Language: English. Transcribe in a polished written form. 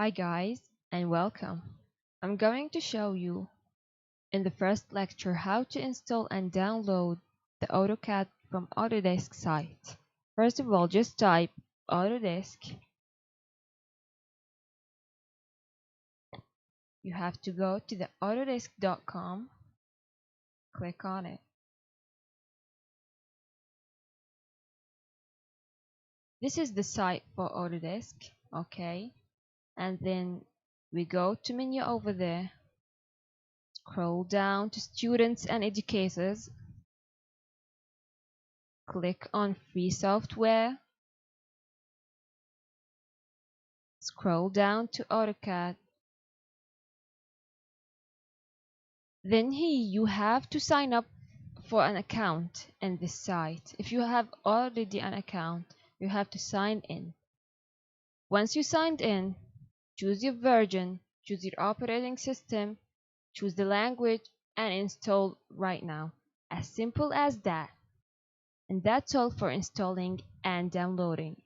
Hi guys, and welcome. I'm going to show you in the first lecture how to install and download the AutoCAD from Autodesk site. First of all, just type Autodesk. You have to go to the autodesk.com, click on it. This is the site for Autodesk, okay? And then we go to menu over there, scroll down to students and educators, click on free software, scroll down to AutoCAD. Then here you have to sign up for an account in this site. If you have already an account, you have to sign in. Once you signed in, choose your version, choose your operating system, choose the language, and install right now. As simple as that. And that's all for installing and downloading